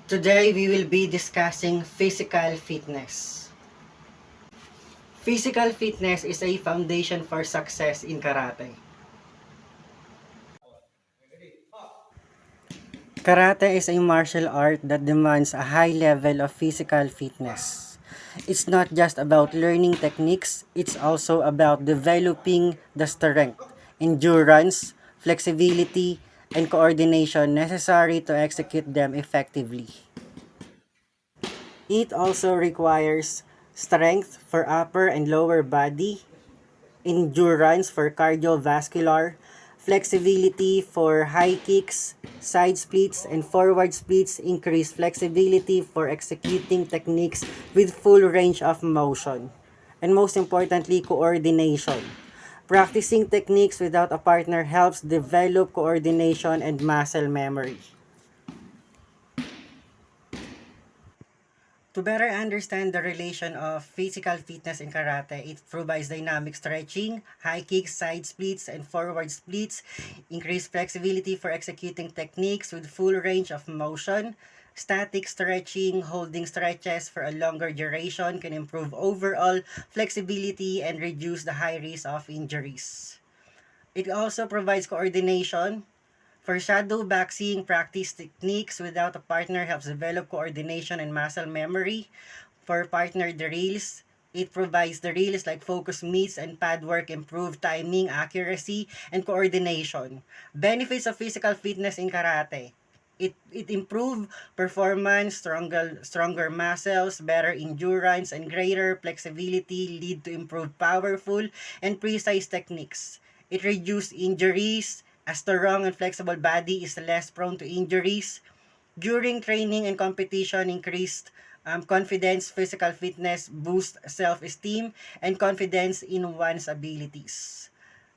Today we will be discussing physical fitness. Physical fitness is a foundation for success in karate. Karate is a martial art that demands a high level of physical fitness. It's not just about learning techniques, it's also about developing the strength, endurance, flexibility, and coordination necessary to execute them effectively. It also requires strength for upper and lower body, endurance for cardiovascular, flexibility for high kicks, side splits, and forward splits, increase flexibility for executing techniques with full range of motion. And most importantly, coordination. Practicing techniques without a partner helps develop coordination and muscle memory. To better understand the relation of physical fitness in karate, it provides dynamic stretching, high kicks, side splits, and forward splits, increased flexibility for executing techniques with full range of motion. Static stretching, holding stretches for a longer duration can improve overall flexibility and reduce the high risk of injuries. It also provides coordination. For shadow boxing, practice techniques without a partner helps develop coordination and muscle memory. For partner drills, it provides the drills like focus meets and pad work improve timing, accuracy, and coordination. Benefits of physical fitness in karate. It improve performance, stronger muscles, better endurance, and greater flexibility lead to improved powerful and precise techniques. It reduces injuries. A strong and flexible body is less prone to injuries. During training and competition, increased confidence, physical fitness boosts self-esteem, and confidence in one's abilities.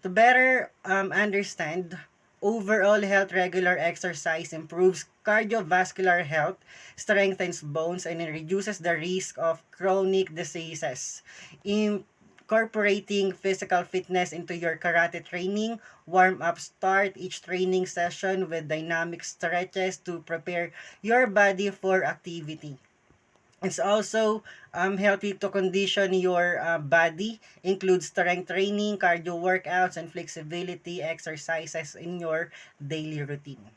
To better understand overall health, regular exercise improves cardiovascular health, strengthens bones, and it reduces the risk of chronic diseases. Incorporating physical fitness into your karate training, warm up start each training session with dynamic stretches to prepare your body for activity. It's also healthy to condition your body, includes strength training, cardio workouts, and flexibility exercises in your daily routine.